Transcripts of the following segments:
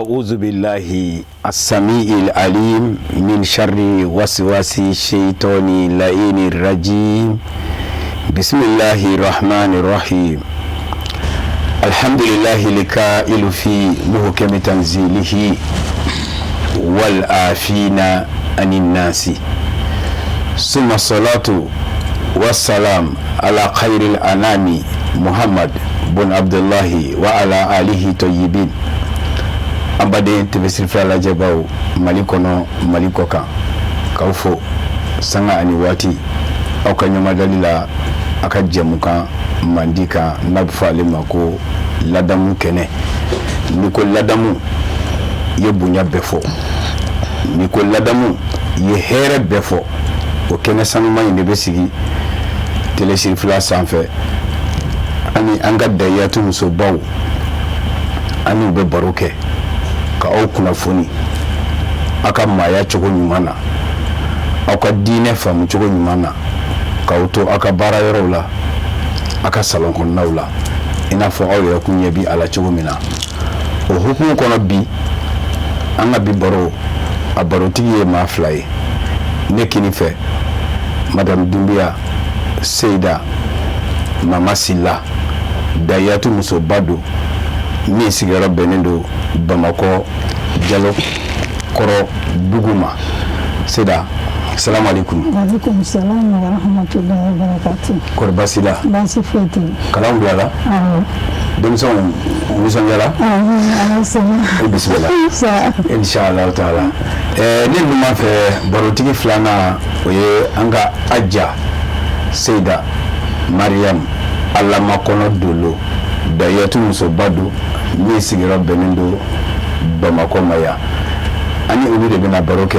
أعوذ بالله السميع العليم من شر وسواس الشيطان اللعين الرجيم. بسم الله الرحمن الرحيم. الحمد لله القائل في محكم تنزيله والعافين عن الناس، ثم الصلاة والسلام على خير الأنام محمد بن عبد الله وعلى آله طيبين. Ambade tebesir fala jabaw malikono malikoka kawfo sanga ani wati auka nyama dalila aka jamuka mandika nabfale mako ladamu kene niko ladamu ye bunya befo niko ladamu ye here befo o kene sanga inde besigi telesir fala sanfe ani anga dayatu muso baw ani be baroke ka aw kunafoni aka maya cogo ɲuman na aw ka diinɛ faamu cogo ɲuman na k'aw to aw ka baara yɔrɔw la aw ka salon kɔnɔnaw la i n'a fɔ aw yɛrɛ kun ɲɛ bi a la cogo min na. O hukumu kɔnɔ bi an ka bi baro a barotigi ye maa fila ye ne kini fɛ madame Dumbuya Seyida Mama Sila Dayatu musoba don min sigiyɔrɔ bɛnnen don Bamako Jalo Kɔrɔ dugu ma. Seyida, assalamu alaikum. Wa alaikum salam wa rahmatullahi wa barakatuh. Kɔrɔ basi la? Basi foyi tɛ. Kalan bila la? Awɔ. Denmisɛnw nisɔndiyara? Ala sɔnna. Bisimila. Inshallah taala. Ne ɲuman fɛ barotigi filanan o ye an ka Aja Seyida Mariam Alamakɔnɔ Dolo Dayatu musoba don min sigiyɔrɔ bɛnnen don Bamako ma yan. Ani olu de bɛna baro kɛ.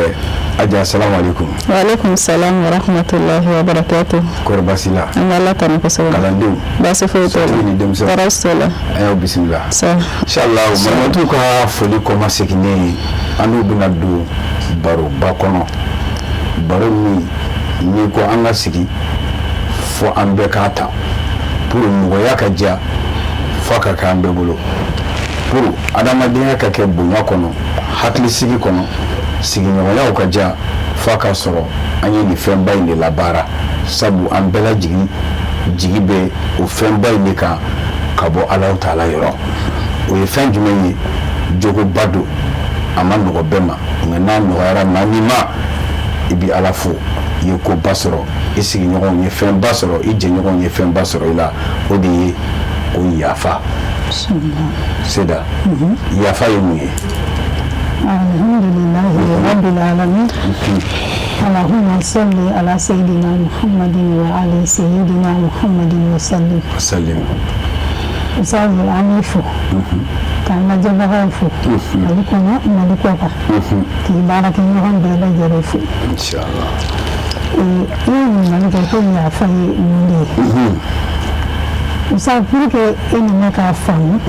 Aja, assalamu alaikum. Wa alaikum salam wa rahmatullahi wa barakatuh. Kɔrɔ basi la? An bɛ Ala tanu kosɛbɛ. Kalandenw? Baasi foyi t'o la. Tɔɔrɔ t'o la. A y'aw bisimila. Inshallah Maramatu ka foli kɔma seginnen an n'u bɛna don baroba kɔnɔ. Baro min n'i ko an ka sigi fo an bɛɛ k'a ta pour mɔgɔya ka diya fo ka k'an bɛɛ bolo, pour adamadenya ka kɛ bonya kɔnɔ, hakilisigi kɔnɔ, sigiɲɔgɔnyaw ka diya fo ka sɔrɔ an ye nin fɛnba in de labaara. Sabu an bɛɛ lajigi jigi bɛ o fɛnba in de kan ka bɔ Alahu Taala yɔrɔ. O ye fɛn jumɛn ye? Jogoba don, a ma nɔgɔ bɛɛ ma, nka n'a nɔgɔyara maa min ma i bi Ala fo. I ye koba sɔrɔ, i sigiɲɔgɔnw ye fɛnba sɔrɔ, i jɛɲɔgɔnw ye fɛnba sɔrɔ i la. O de ye o yafa. Seyida, yafa ye mun ye? Alhamdulillahi rabbil alamin. Allahumma salli ala sayyidina Muhammadin wa ali sayyidina Muhammadin wa sallim. Usawu an fo k'an lajɛbagaw fo Mali kɔnɔ Mali kɔ kan k'i baarakɛɲɔgɔn bɛɛ lajɛlen fo. Inshallah. I ye ɲininkali kɛ ko yafa ye mun de ye? Usawu pour que e ni ne k'a faamu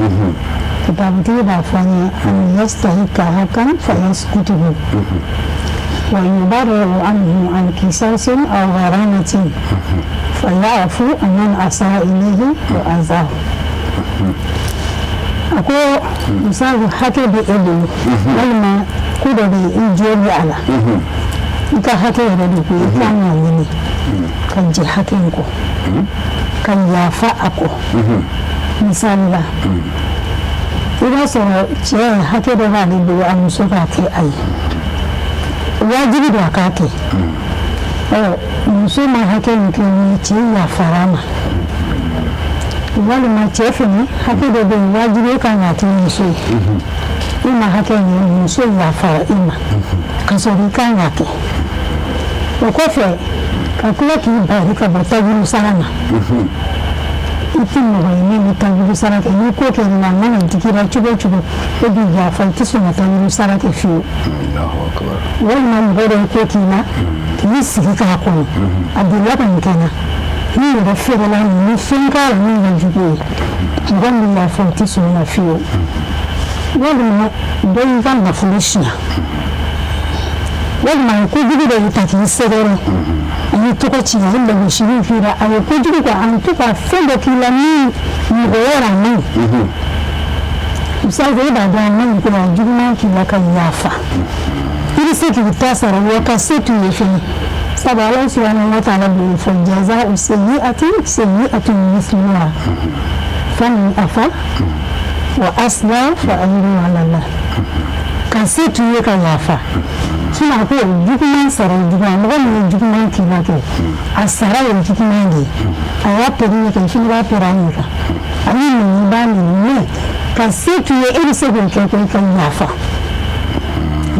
kitabutigi b'a fɔ an ye an yastahiqa haqqan fayaskutuhu wa yubarri'u anhu an qisasin aw gharamatin fayafu amman asaa ilayhi wa azahu. A ko Usawu hakɛ bɛ e bolo walima ko dɔ bɛ i jo bɛ a la, i ka hakɛ yɛrɛ de ko i kan ka ɲini ka jɛ hakɛ in kɔ ka yafa a kɔ. Misali la i b'a sɔrɔ cɛ ye hakɛ dɔ b'ale bolo a muso k'a kɛ a ye, wajibi don a k'a kɛ. Muso ma hakɛ min kɛ ni cɛ yafara ma, walima cɛ fɛnɛ hakɛ dɔ bɛ yen wajibi kan ka kɛ muso ye, i ma hakɛ ɲini muso yafara i ma ka sɔrɔ i kan ka kɛ. O kɔfɛ ka tila k'i bari ka bɔ tajuru sara ma. I tɛ mɔgɔ ye min bɛ tajuru sara kɛ, n'i ko kɛra la a mana digira cogo o cogo e b'i yafa, i tɛ sɔn ka tajuru sara kɛ fiyewu. Walima mɔgɔ dɔ ye ko k'i la k'i sigi k'a kɔnɔ, a delila ka nin kɛ n na, n'i yɛrɛ feerela ni fɛn k'a la min ka jugu ye, mɔgɔ min yafa o tɛ sɔn o ma fiyewu. Walima dɔ y'i ka nafolo siɲɛ, walima kojugu dɔ y'i ta k'i sɛgɛrɛ, a y'i tɔgɔ ci a ye lagosiliw k'i la, a ye kojugu kɛ, a bɛ to ka fɛn dɔ k'i la min mɔgɔ wɛrɛ a man ɲi. usaze ibada nan kuna jugman ki la kan yafa ili se ki tasara wa kasetu yefi sabala subhanahu wa ta'ala bi fa jazaa'u sayyi'atin mithluha fan afa wa asla fa amru ala Allah kasetu ye kan yafa suna ko jugman saran jugman ne jugman ki la ke asara ye jugman ne aya peri ke shi ba perani ka ani ni ba ni kasetu ye ili se ko kan yafa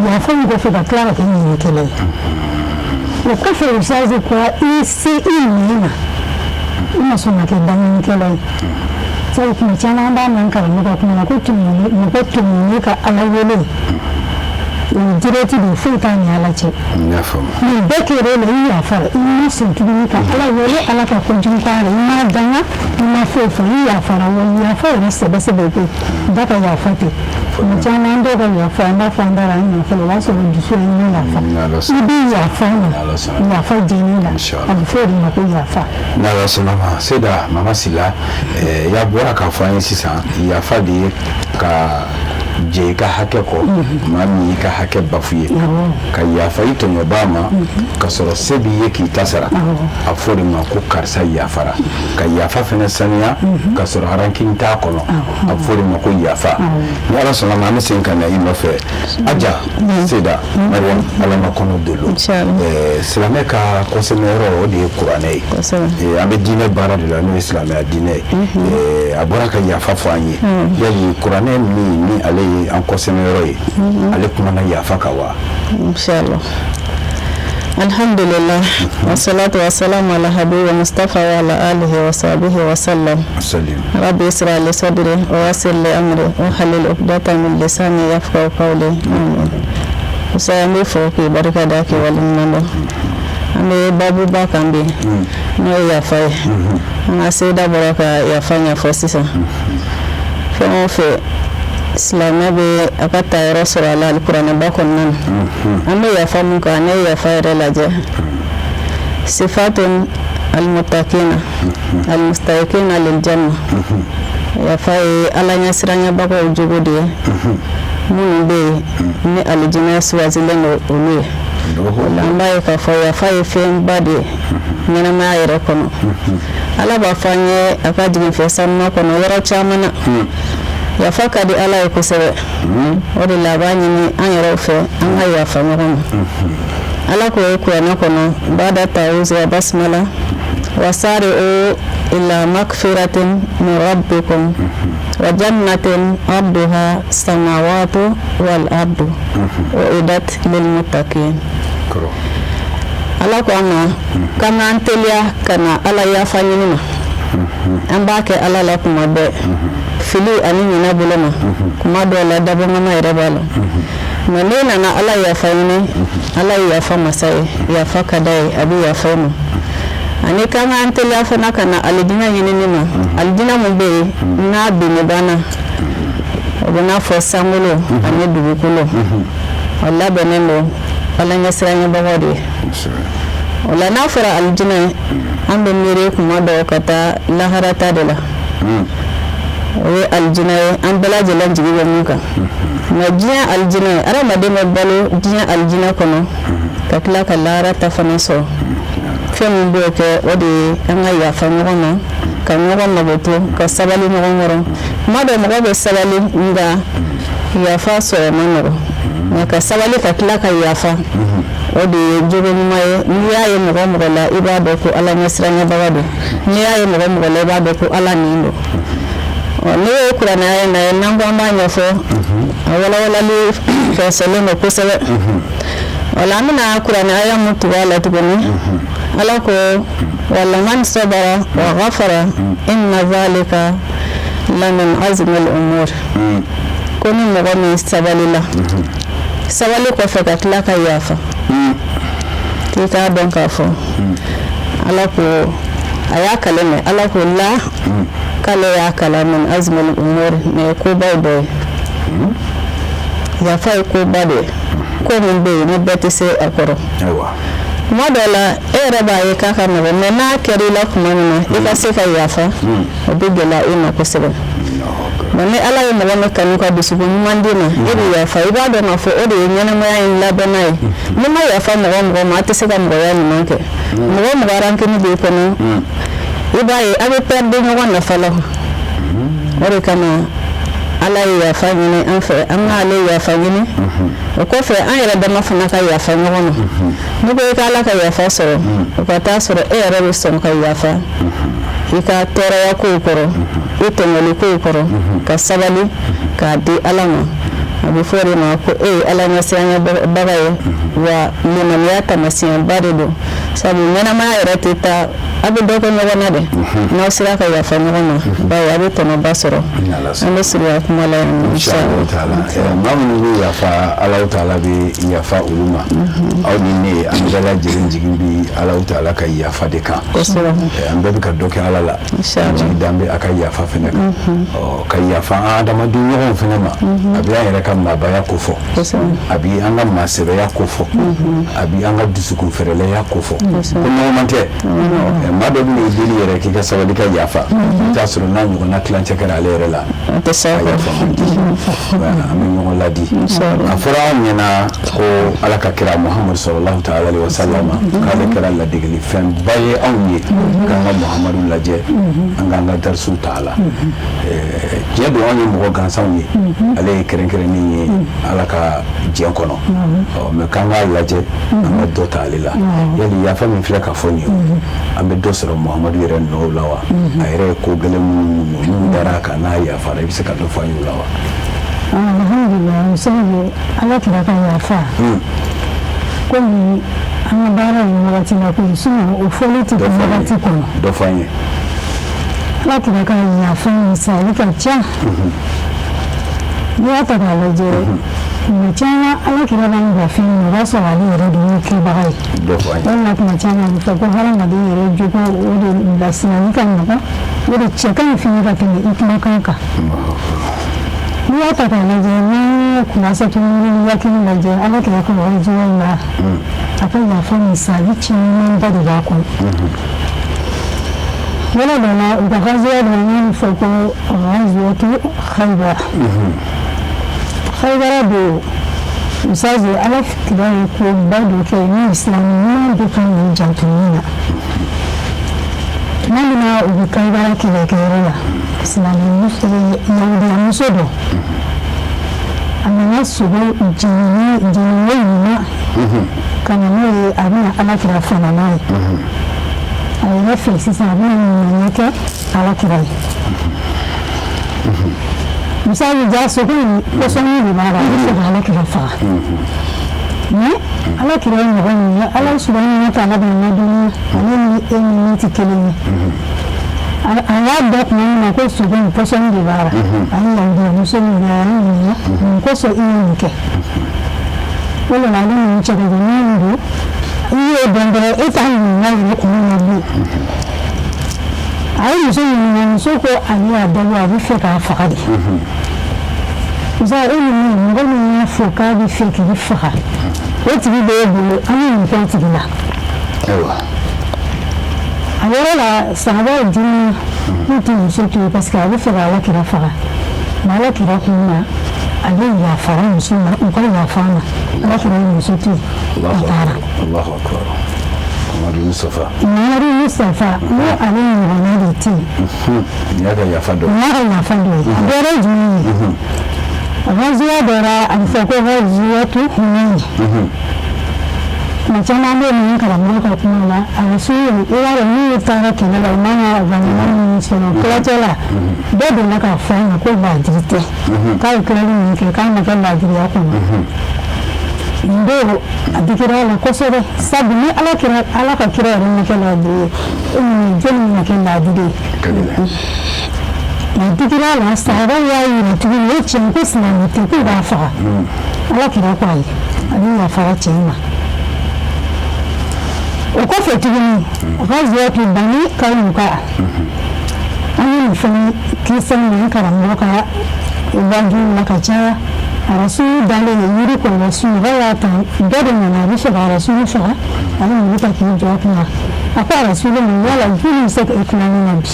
yafa ngo fe ba klara ke ni kele o ka fe usaze kwa isi inina ina soma ke dan kele sai kuma chana ba nan ka mu kuma ko tumi ka alawele direti bi futa ni alache nafam ni bekere le ya fara ina sun tumi ka alawele alaka ko jin kware ina danga ina fofa ya fara wani ya fara sebe ke daka ya fate mchana ndo ga ya fanda ran na fele waso ndiso ni ya fa ibi ya fa ya fa jini la alfori na ko ya fa na waso mama seda mama sila ya bora ka fa yin sisa ya fa de ka je ka hake ko mami ka hake bafuye ka ya fa ito nyobama ka soro sebi yake tasara afori ma ko karsa ya fara ka ya fa fene sanya ka soro harankin ta kono afori ma ko ya fa ni ala sona mami sen kana ino fe aja seda mariam ala ma kono dolo islamé ka konsemero de qur'anai abe dine bara de la no islamé dine abora ka ya fa fanye ya qur'anai ni ale en konsemero ale kuma na ya fa kawa inshallah alhamdulillah wassalatu wassalamu ala habibi mustafa wa ala alihi wa sahbihi wa sallam rabbi isra li sadri wa yassir li amri wa halil uqdatan min lisani yafqahu qawli amin usayami foki baraka dake walimnando ame babu bakambi no ya fay nga seda baraka ya fanya fosisa fe islamia be akata rasulullah alquran bakon nan ame ya famu ka ne ya fayre laje sifatun almuttaqina almustaqina lil janna ya fay alanya siranya bako jugudi mun be ni aljina swazileno olu ambaye ka faya faya fen bade nyana ma yere kono ala ba fanye akadi fe sanna kono yara chamana ya faka di ala ko sebe odi labani ni an yere fe an ya fanya kono ala ko na kono bada ta'awuz ya basmala wasari'u ila magfiratin min rabbikum wa jannatin arduha samawati wal ardu uiddat lil muttaqin ala ko ama kama antelia kana ala ya fanyina ambake ala la kuma be fili anini na bulama kuma do la dabo ngama irebala manena na ala ya fanyini ala ya fa masai ya fa kadai abi ya famu ani kama antelia fana kana aljina yinini ma aljina mo be na bi ne bana obana fo sangulo ani dubukulo wala benendo wala ngasiranya bawade wala nafara aljina ambe mere kuma da wakata laharata dala we aljina an bala jalan jiga muka najiya aljina ara madema balo jiya aljina kono kakla kalara tafanaso fem boke wadi anga ya famona kan ngona boto ka sabali ngoro mado mo sabali nga ya faso manoro ka sabali kakla ka ya fa odi jogo maye ni yaye mo la ibado ko ala nasranya bawado ni yaye mo la ibado ko ala nindo ni ko na yaye na nango amanya fo wala li ka salama ko sabe wala mina qur'ana aya mutu wala tugoni ala ko wala man sabara wa ghafara inna zalika la min azmi al umur koni mo gami sabalila sabali ko fa katla ka yafa tika don ka fo ala ko aya kalame ala ko la kala ya kala min azmi al umur ne ko baydo ya fa ko bade ko min be ne beti se akoro yawa modola era ba ye kaka no na keri la kuma no ika se ka yafa obigela ina ko sebe ni ala ye mɔgɔ min kanu ka dusukun ɲuman d'i ma e bɛ yafa i b'a dɔn k'a fɔ o de ye ɲɛnamaya in labɛnna ye n'i ma yafa mɔgɔ ma a tɛ se ka mɔgɔya ɲuman kɛ mɔgɔ rankini b'i kɔnɔ i b'a ye a bɛ perdre ɲɔgɔn nafa la o de kama ala ye yafa ɲini an fɛ an k'ale yafa ɲini o kɔfɛ an yɛrɛ dama fana ka yafa ɲɔgɔn ma n'i ko i ka ala ka yafa sɔrɔ o ka taa sɔrɔ e yɛrɛ bɛ sɔn ka yafa i ka tɔɔrɔya kow kɔrɔ i tɔɲɔli kow kɔrɔ ka sabali k'a di ala ma a bɛ fɔ de ma ko e ye ala ɲɛsiranɲɛbaga ye wa limaniya taamasiyɛnba de don sabu ɲɛnamaya yɛrɛ tɛ taa a bɛ dɔ kɛ ɲɔgɔn na dɛ n'aw sera ka yafa ɲɔgɔn ma bawo a bɛ tɔnɔba sɔrɔ an bɛ sigi kuma la yan maa minnu bɛ yafa Alahu Taala bɛ yafa olu ma aw ni ne an bɛɛ lajɛlen jigin bi Alahu Taala ka yafa de kan an bɛɛ bɛ ka dɔ kɛ ala la jigi dan bɛ a ka yafa fɛnɛ kan ka yafa an adamaden ɲɔgɔn fɛnɛ ma a bɛ an yɛrɛ ka maabaya ko fɔ a bɛ an ka maasɛbɛya ko fɔ a bɛ an ka dusukun fɛrɛlɛya ko fɔ ko ɲɔgɔn tɛ maa dɔ bɛ n'o deli yɛrɛ k'i ka sabali ka yafa i t'a sɔrɔ n'a ɲɔgɔnna tilancɛ kɛra ale yɛrɛ la a yafa man di an bɛ ɲɔgɔn ladi a fɔra anw ɲɛna ko ala ka kira Muhamadu sallallahu ta'ala alaihi wa sallam k'ale kɛra ladegeli fɛnba ye anw ye k'an ka Muhamadu lajɛ an k'an ka darisiw ta a la diɲɛ don anw ye mɔgɔ gansanw ye ale ye kɛrɛnkɛrɛnnen ye ala ka diɲɛ kɔnɔ mɛ k'an k'a lajɛ an ka dɔ ta ale la yali yafa min filɛ ka fɔ nin ye an bɛ dɔ sɔrɔ Muhamadu yɛrɛ nɔw la wa a yɛrɛ ye ko gɛlɛn minnu dara kan n'a yafara i bɛ se ka dɔ fɔ an ye o la wa alhamdulillah musow ala kira ka yafa komi an ka baara ye wagati la koyi o fɔli tɛ kɛ wagati kɔnɔ dɔ fɔ an ye ala kira ka yafa misali ka ca n'i y'a ta k'a lajɛ tuma caman ala kira b'an bila fɛn min na o b'a sɔrɔ ale yɛrɛ de y'o kɛbaga ye walima tuma caman a bɛ fɔ ko hadamaden yɛrɛ jogo o de bilasirali ka nɔgɔn o de cɛ ka ɲi fɛnɛ ka tɛmɛ i kumakan kan n'i y'a ta k'a lajɛ ni kumasatu ni yakini lajɛ ala kira ka wajibi in na a ka yafa misali caman ba de b'a kɔnɔ yɔrɔ dɔ la u ka gaziya dɔ n y'o fɔ ko gaziyatu Khaybara don musaze ala kira ye koba dɔ kɛ ni isilamu ɲuman bɛ kan nin janto min na tuma min na u bɛ Khaybara kɛlɛkɛyɔrɔ la yahudiya muso dɔ a nana sogo jɛnini ɲuman ka na n'o ye a bɛna ala kira fana n'a ye a yɛrɛ fɛ sisan a bɛna ɲuman kɛ ala kira ye musaze ja sogo in pɔsɔni de b'a la a bɛ fɛ ka ala kira faga mais ala kira ye mɔgɔ min ye ala subahana wa taala bɛ ladɔnniya ale ni e ni ne tɛ kelen ye a y'a dɔn tuma min na ko sogo in pɔsɔni de b'a la a ye yahudiya muso min bɛ a ye ɲininka mun kosɔn i ye nin kɛ o de la ale ni cɛkɔrɔba don i y'o dɔn dɔrɔn e t'a ɲininka yɛrɛ kuma na bilen a ye muso ɲininka muso ko ale y'a dabɔ a bɛ fɛ k'a faga de musa e ni mɔgɔ min y'a fɔ k'a bɛ fɛ k'i faga o tigi b'e bolo an bɛ nin kɛ tigi la a yɔrɔ la sahabaw dimina n'u tɛ muso to yen parce que a bɛ fɛ ka ala kira faga mais ala kira kun na ale yafara muso ma u ka yafa ma ala kira ye muso to yen a taara Mamadu Mustafa n'o ale ɲɔgɔnna de tɛ yen n y'a ka yafa dɔ ye a dɔra jumɛn ye gaziya dɔra a bɛ fɔ ko gaziyatu Hunayn tuma caman bɛ nin karamɔgɔ ka kuma la a bɛ f'i ye i b'a dɔn n'u taara kɛlɛ la u man ka ganima minnu sɔrɔ kilancɛ la bɛɛ donna k'a fɔ a ɲɛna ko laadiri tɛ k'a ye kilali min kɛ k'a ma kɛ laadiriya kɔnɔ nin don a digira a la kosɛbɛ sabu ni ala ka kira yɛrɛ ma kɛ laadiri ye e ni jɔnni ma kɛ laadiri ye a digira a la sahaba y'a yira tuguni o ye tiɲɛ ko silamɛ tɛ k'u b'a faga ala kira ko ayi a bɛ yafara cɛ in ma o kɔfɛ tuguni gaziyatu bani Kaynuka an ye nin fɛnɛ kiirisan nin karamɔgɔ ka wajibi la ka caya a rasulu dalen ye yiri kɔrɔ mɔgɔ y'a ta dɔ de nana a bɛ fɛ ka rasulu faga a bɛ muru ta k'i jɔ a kunna a ko a rasulu min yala joli bɛ se ka e kunna na bi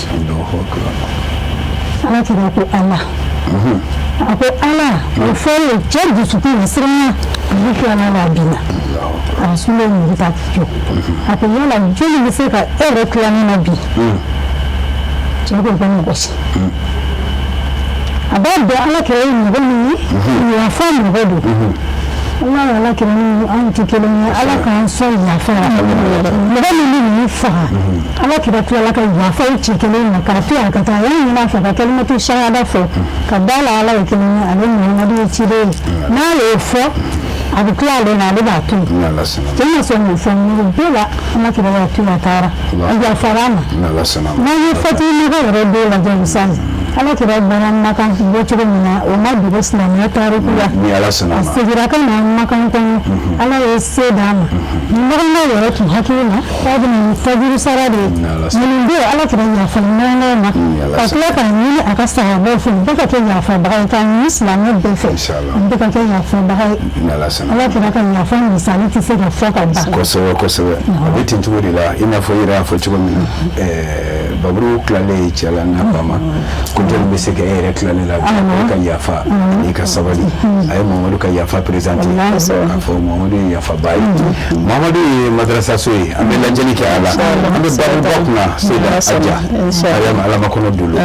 ala kira ko ala ako ala o folo jeju suku sirna ni ala la bina asulo ni ta jo ako yala joli bi se ka reclamer na bi je ko ko ngosi abado ala kire ni boni ya famu bodo Allah ala kire ni anti kire ni ala kan so ya fa ni fa ala kire tu ala kan ya fa ci kire ni ka fi aka ta yan na fa ka kalmatu shahada fo ka dala ala kire ni ala ni na di ci de na le fo abu kula le na ba tu kina so ni fo ni bela ala kire ya tu tara ya farama na ni fati ni ga rebe la jansan ala kira baran makan bocho mina o ma bi islam ya tariku ya ni ala sana sigira kan makan kan ala yesse dama ni ngana ya ki hakina kadi ni fajiri sarade ni ndo ala kira ya falna ma akla kan ni akasa ba fu baka ke ya fa ba kan islam ya be fe baka ke ya fa ba ni ala sana ala kira kan ya fa ni sani ti se ga fa ka ba ko so bitin tuwori la ina fo ira fo chugo mina babru klale chala na bama kunjel be se ke reclamer la ka yafa ni ka sabali ay Mamadou ka yafa présenter afo Mamadou yafa bay Mamadou madrasa soyi ambe la jeni ke ala ambe babu bakna sida aja ayam ala makono dulu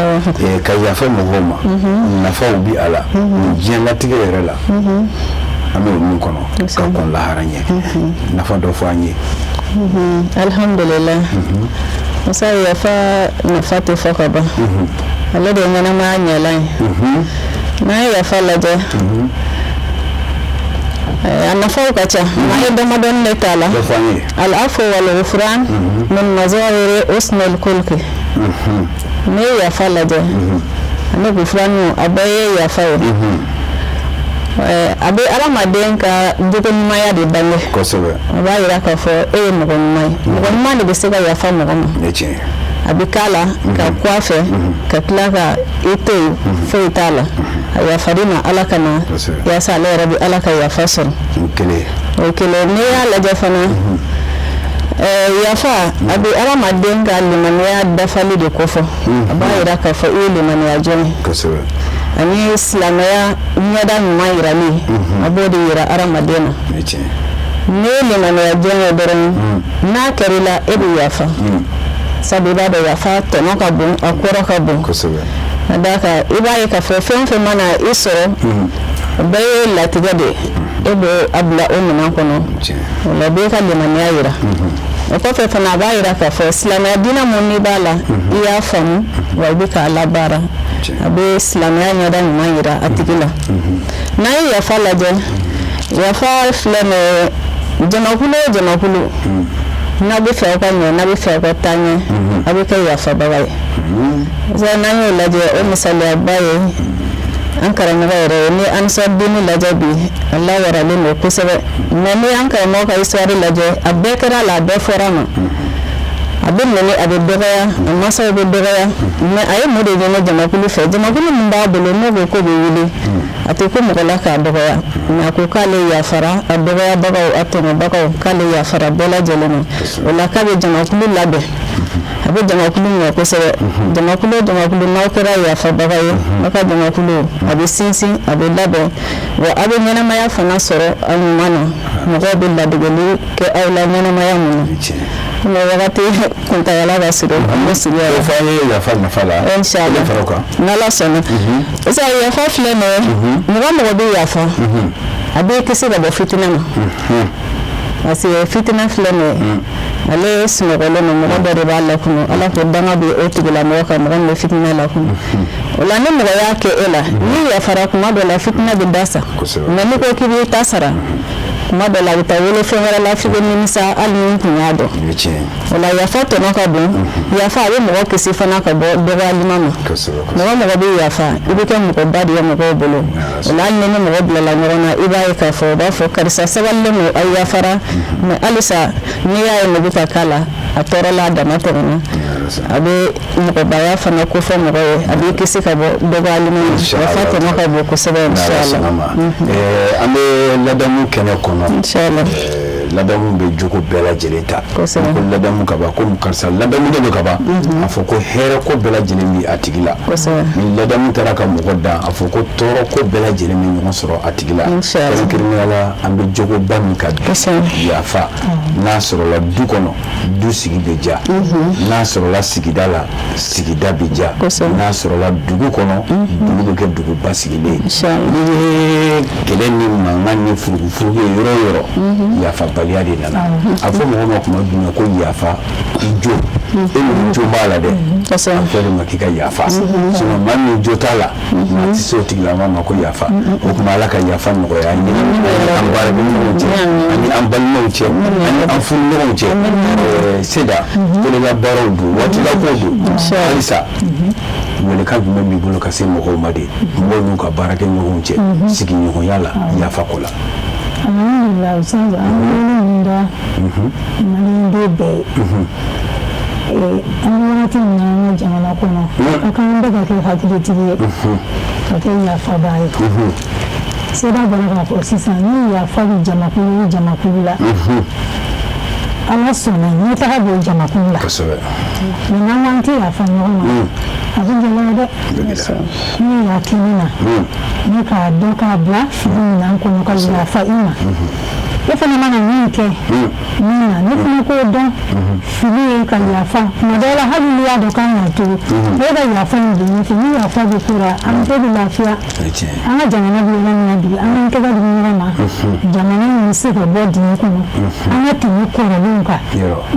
ka yafa mo homa na fa ubi ala jien la tige rela ambe mun kono ka kon la haranye na fa do fanye alhamdulillah musa yafa na fatu fakaba Allah da yana ma nyala na yafa laje annafa kacha ma yadda madon ne tala al afu wal ghufran min mazahir usn al kulki ne yafa laje ne ghufran abaye yafa abe alama denka dugun maya de bange ko sobe ba ira ka fo mugon mai de se ga yafa mugon neche abikala ka kwafe ka klaka ite feitala ya farina alakana ya sa le rabi alaka ya fasal okele ne ya la jafana ya fa abi alama denga liman ya dafali de kofo ba ira ka fo liman ya joni kasewe ani islamaya nyada mairani abodi ira aramadena neche ne liman ya joni doron na karila edu yafa sabida da yafa tono ka bon akora ka bon kosobe adaka ibaye ka fefen fe mana iso baye latigade ebe abla onuna kono la be ka le manya yira o fe fana bayira ka fe islamia dina monni bala iya famu wa be ka labara abe islamia nyada nyira atigila na ya fala je ya fa flene jamakulo na bi fe ka nya na bi fe ka tanye abi ka ya fa bawai za na yo laje o misali abaye an karanga bayre ni an sabbini lajabi Allah wara le no kusabe na ni an kai mo ka iswari laje abbe kara la be forama abin ne abe dogaya amma sai be dogaya na ayi mo de ne jamakulu fe jamakulu mun ba bolo no go ko be wili ate ko mo kala ka dogaya na ko kale ya fara dogaya bagaw atoma bagaw kale ya fara bela jeleno wala ka be jamakulu labe abe jamakulu ne ko sai jamakulu na kira ya fa bagayo maka jamakulu abe sinsi abe labe wa abe nyana maya fana soro an mana mo go be labe ke awla nyana maya mun na wakati kunta yala basido amesiria fanye ya fanya fala inshallah na la sona isa ya fa flene mo be ya fa abe kese da fitina no asi fitina flene ale sino gole no mo do ba la kuno ala ko danga be otigula mo ka mo no fitina la kuno wala ne mo ya ke ela ni ya fara kuma do la fitina be dasa na ni ko kibi tasara kuma da la tawele fengara la figo ni sa almin kunyado wala ya foto no ka bon ya fa we mo ko sifana ka do ga limama no mo be ya fa ibe ke mo ko dadi ya mo ko bolo wala ne mo ko bla la ngorona iba ka fo ba fo karisa saballe mo ay ya fara me alisa ni ya mo bi kala atora la da matorona abe mo ko ba ya fa na ko fo mo ko abe kisi ka do ga limama ya foto no ka bo ko sebe inshallah ame la damu kene ko inshallah ladamu bɛ jogo bɛɛ lajɛlen ta ko ladamu ka ban ko karisa ladamu de ka ban a fɔ ko hɛrɛ ko bɛɛ lajɛlen bi a tigi la ni ladamu taara ka mɔgɔ dan a fɔ ko tɔɔrɔ ko bɛɛ lajɛlen bɛ ɲɔgɔn sɔrɔ a tigi la kɛrɛnkɛrɛnnenya la an bɛ jogoba min ka yafa n'a sɔrɔla du kɔnɔ du sigi bɛ diya n'a sɔrɔla sigida la sigida bɛ diya n'a sɔrɔla dugu kɔnɔ dugu bɛ kɛ duguba sigilen n'i ye kɛlɛ ni mankan ni furugufurugu ye yɔrɔ o yɔrɔ yafabaliya de nana a fɔ mɔgɔ ma tuma jumɛn ko yafa i jo e min jo b'a la dɛ a fɔ de ma k'i ka yafa sinon maa min jo t'a la maa tɛ se o tigilama ma ko yafa o tuma ala ka yafa nɔgɔya an ye an baarakɛɲɔgɔnw cɛ ani an balimaw cɛ ani an furuɲɔgɔnw cɛ seda tolela baaraw don waatilakaw don halisa welekan jumɛn b'i bolo ka se mɔgɔw ma de mɔgɔw n'u ka baarakɛɲɔgɔnw cɛ sigiɲɔgɔnya la yafa ko la alhamdulillah usaza anwenda malinde be an wagati min na jamana kɔnɔ a kan bɛ ka kɛ hakilitigi ye ka kɛ yafaba ye sera bɔra k'a fɔ sisan ni yafa bɛ jamakulu la ala sɔnna ɲɛtaga b'o jamakulu la mais n'an k'an tɛ yafa ɲɔgɔn ma a bɛ gɛlɛya dɛ ne y'a kɛ ne na ne k'a dɔn k'a bila fili minɛn kɔnɔ ka yafa i ma e fana mana min kɛ min na ne fana k'o dɔn fili ye ka yafa tuma dɔw la hali n'i y'a dɔn k'an k'a to e ka yafa in don ɲɛfɛ ni yafa bɛ kura an bɛɛ bɛ lafiya an ka jamana bɛ yɔrɔ min na bi an ka tɛgɛ di ɲɔgɔn ma jamana in bɛ se ka bɔ dingɛ kɔnɔ an ka tɛmɛ kɔrɔlenw kan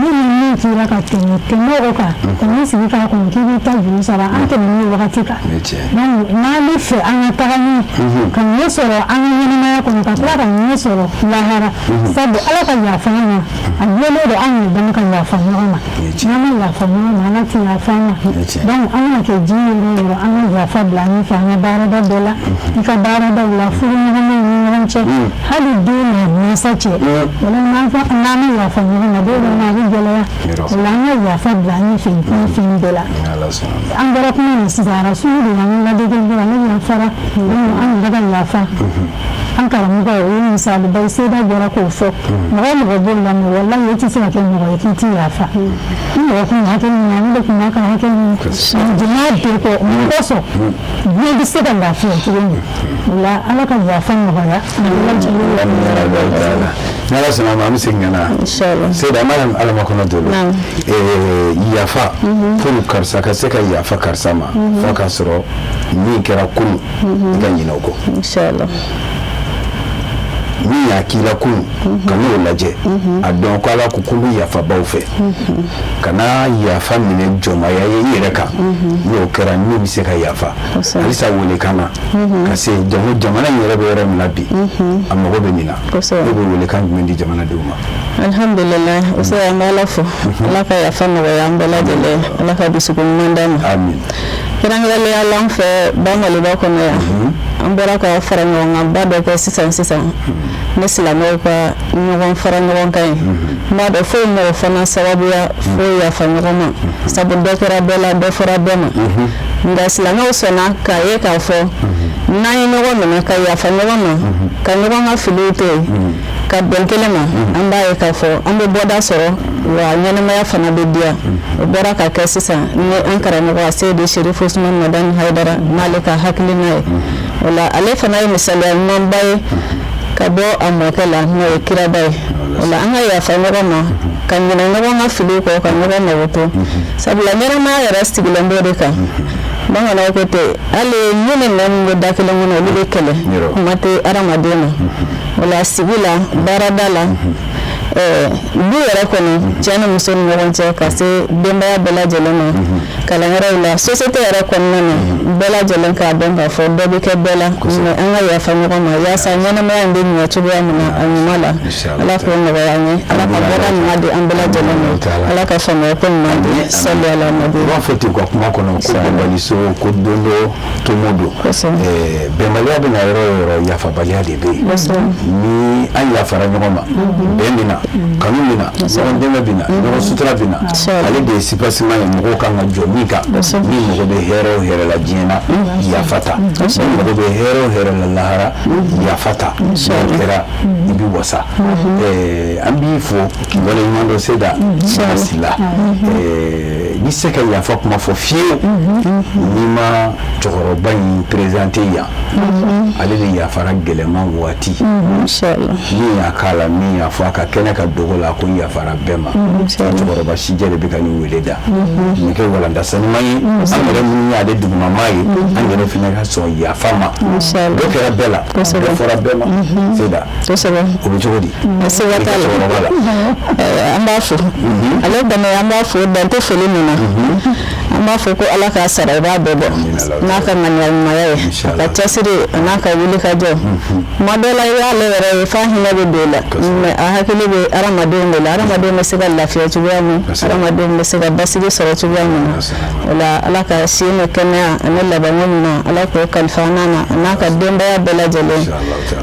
ni min kɛra ka tɛmɛ o kan ka n'i sigi k'a kɔnɔ k'i bɛ taa juru sara an tɛmɛ n'o wagati kan donc n'an bɛ fɛ an ka taga ɲɛ ka ɲɛ sɔrɔ an ka ɲɛnamaya kɔnɔ ka tila ka ɲɛ sɔrɔ lahara sabu ala ka yafa ma a yɛlɛ de an yɛrɛ dama ka yafa ɲɔgɔn ma n'an ma yafa ɲɔgɔn ma ala tɛ yafa ma donc an kana kɛ diɲɛ yɔrɔ o yɔrɔ an ka yafa bila an ɲɛfɛ an ka baarada bɛɛ la i ka baaradaw la furuɲɔgɔnmaw ni ɲɔgɔn cɛ hali den n'a mansa cɛ wala n'an ma yafa ɲɔgɔn ma dɔw bɛ na a bɛ gɛlɛya o la an ka yafa bila an ɲɛfɛ fɛn bɛɛ la an bɔra kuma na sisan arasulu de la an ladege la ne yafara donc an yɛrɛ ka yafa an karamɔgɔ o ye misali ba ye seda bɔra k'o fɔ mɔgɔ b'o lamɛn walahi e tɛ se ka kɛ mɔgɔ ye k'i tɛ yafa ni mɔgɔ kun hakɛ min na ne de kun b'a ka hakɛ min jama bɛɛ kɔ mun kɔsɔn diɲɛ bɛ se ka lafiya cogo min o la ala ka yafa nɔgɔya ni ala sɔnna ma an bɛ segin ka na seda an b'a ala ma kɔnɔ dolo yafa pour karisa ka se ka yafa karisa ma fo k'a sɔrɔ min kɛra kunun i ka ɲinɛ o kɔ min y'a k'i la kunun ka n'o lajɛ a dɔn ko ala ko bɛ yafabaw fɛ kana yafa minɛ jɔnmaya ye i yɛrɛ kan n'o kɛra n'o bɛ se ka yafa halisa wele kan na ka se jamana in yɛrɛ bɛ yɔrɔ min na bi a mago bɛ nin na ne bɛ wele kan jumɛn di jamanadenw ma alhamdulillah o se an bɛ ala fo ala ka yafa nɔgɔya an bɛɛ lajɛlen ala ka dusukun ɲuman d'an ma amin kɛrɛnkɛrɛnnenya la an fɛ Bangaliba kɔnɔ yan an bɔra ka fara ɲɔgɔn kan ba dɔ kɛ sisan ne silamɛw ka ɲɔgɔn fara ɲɔgɔn kan ye n b'a dɔn foyi m'o fana sababuya foyi yafa ɲɔgɔn ma sabu dɔ kɛra bɛɛ la dɔ fɔra bɛɛ ma nka silamɛw sɔnna k'a ye k'a fɔ n'an ye ɲɔgɔn minɛ ka yafa ɲɔgɔn ma ka ɲɔgɔn ka filiw to yen ka bɛn kelen ma an b'a ye k'a fɔ an bɛ bɔda sɔrɔ wa ɲɛnamaya fana bɛ diya o bɔra ka kɛ sisan ni an karamɔgɔ Seydi Sherif Usman Madani Haidara n'ale ka hakilina ye o la ale fana ye misaliya ɲumanba ye ka bɔ a mɔkɛ la n'o ye kiraba ye o la an ka yafa ɲɔgɔn ma ka ɲinɛ ɲɔgɔn ka filiw kɔ ka ɲɔgɔn mago to sabula ɲɛnamaya yɛrɛ sigilen b'o de kan bangalaw ko ten hali ɲu ni nɛ min bɛ da kelen kɔnɔ olu bɛ kɛlɛ kuma tɛ adamaden ma o la sigi la baarada la du yɛrɛ kɔnɔ cɛ ni muso ni ɲɔgɔn cɛ ka se denbaya bɛɛ lajɛlen ma kalanyɔrɔw la société yɛrɛ kɔnɔna na bɛɛ lajɛlen k'a dɔn k'a fɔ dɔ bɛ kɛ bɛɛ la mais an ka yafa ɲɔgɔn ma yaasa ɲɛnamaya in bɛ ɲɛ cogoya min na a ɲuman la ala k'o nɔgɔya an ye ala ka baara ɲuman di an bɛɛ lajɛlen ma ala ka faamuyali ko ɲuman di sali ala nabi b'a fɔ ten ka kuma kɔnɔ ko bɛnbaliso ko don dɔ tomo don bɛnbaliya bɛ na yɔrɔ o yɔrɔ yafabaliya de bɛ yen ni an yafara ɲɔgɔn ma bɛn bɛ na kanu bina ɲɔgɔn dɛmɛ bina ɲɔgɔn sutura bina ale de ye sipasima ye mɔgɔw kan ka jɔ min kan ni mɔgɔ bɛ hɛrɛ o hɛrɛ la diɲɛ na yafa ta ni mɔgɔ bɛ hɛrɛ o hɛrɛ la lahara yafa ta n'o kɛra i bɛ wasa an b'i fo waleɲuman dɔ se da si la ni se ka yafa kuma fɔ fiyewu n'i ma cɛkɔrɔba in présenté yan ale de yafara gɛlɛman waati min y'a k'a la min y'a fɔ a ka kɛnɛ ka dogo la ko yafara bɛɛ ma cɛkɔrɔba sijɛ de bɛ ka nin wele da nin kɛ walanda sanuman ye an yɛrɛ minnu y'ale dugumama ye an yɛrɛ fana ka sɔn yafa ma dɔ kɛra bɛɛ la dɔ fɔra bɛɛ ma Seyda o bɛ cogo di cɛkɔrɔba la an b'a fo ale dɛmɛ an b'a fo dan tɛ foli min na an b'a fɔ ko Ala k'a sara i b'a bɛɛ bɔ n'a ka ŋaniyaɲumanya ye a ka cɛsiri n'a ka wuli ka jɔ tuma dɔ la i y'ale yɛrɛ ye f'a hinɛ bɛ don la mais a hakili bɛ adamadenw de la adamadenw bɛ se ka lafiya cogoya min adamadenw bɛ se ka basigi sɔrɔ cogoya min na o la Ala ka si ni kɛnɛya ani labanko ɲuman Ala k'o kalifa an na a n'a ka denbaya bɛɛ lajɛlen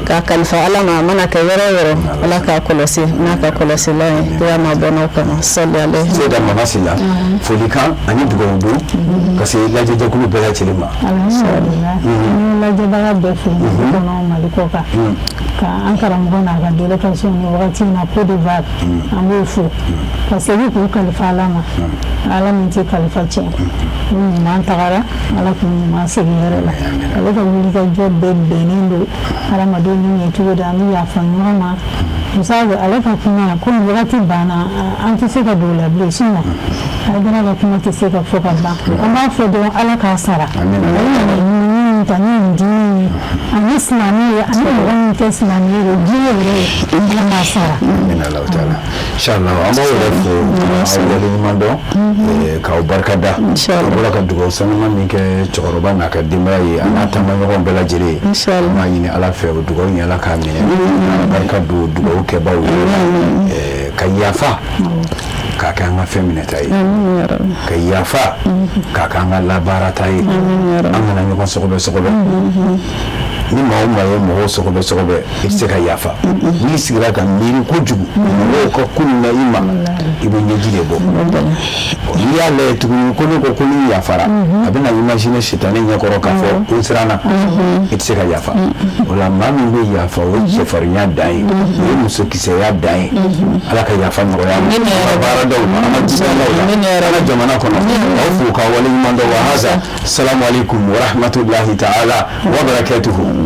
k'a kalifa Ala ma a mana kɛ yɔrɔ o yɔrɔ Ala k'a kɔlɔsi n'a ka kɔlɔsilan ye kira ma bɔnnaw kama sali alayhi Seyda Mama Sila folikan ani dugawu don ka se lajɛjɛkulu bɛɛ lajɛlen ma alhamdulillah ni lajɛbaga bɛɛ fo kɔnɔ Mali kɔ kan ka an karamɔgɔ n'a ka délégation ni wagati na Côte d'Ivoire an b'o fo ka segin k'u kalifa Ala ma Ala min tɛ kalifa tiɲɛ ni ɲuman tagara Ala k'u ɲuman segin yɛrɛ la ale ka wulikajɔ bɛɛ bɛnnen don hadamadenw ni ye cogo di an bɛ yafa ɲɔgɔn ma musabe ale ka kuma ko nin wagati banna an tɛ se ka don o la bilen sinon ale dana ka kuma tɛ se ka fɔ ka ban an b'a fɔ dɔrɔn Ala k'a sara ale nana ɲinini ka ni diinɛ ye ani silamɛ ye ani mɔgɔ min tɛ silamɛ ye o diinɛ yɛrɛ ye Ala k'a sara inshallah an b'aw yɛrɛ fo aw waleɲuman dɔn k'aw barikada a bɔra ka dugawu sanuman min kɛ cɛkɔrɔba n'a ka denbaya ye a n'a taamaɲɔgɔn bɛɛ lajɛlen ye an b'a ɲini Ala fɛ o dugawu in Ala k'a minɛ barika don dugawu kɛbaaw ye ka yafa k'a kɛ an ka fɛn minɛta ye ka yafa k'a kɛ an ka labaarata ye an kana ɲɔgɔn sɔgɔbɛ ni maa o maa ye mɔgɔw sɔgɔbɛ i bɛ se ka yafa n'i sigira ka miiri kojugu mɔgɔw ka kunun na i ma i bɛ ɲɛji de bɔ n'i y'a lajɛ tuguni ko ne ko ko n'i yafara a bɛna imaginer sitanɛ ɲɛkɔrɔ k'a fɔ n siranna i tɛ se ka yafa o la maa min bɛ yafa o ye cɛfarinya dan ye o ye musokisɛya dan ye Ala ka yafa nɔgɔya ma an ka baaradaw la an ka diinɛlaw la an ka jamana kɔnɔ aw fo k'aw waleɲuman dɔn wa haza salamu alaikum wa rahmatulahi ta'ala wa barakatuhu.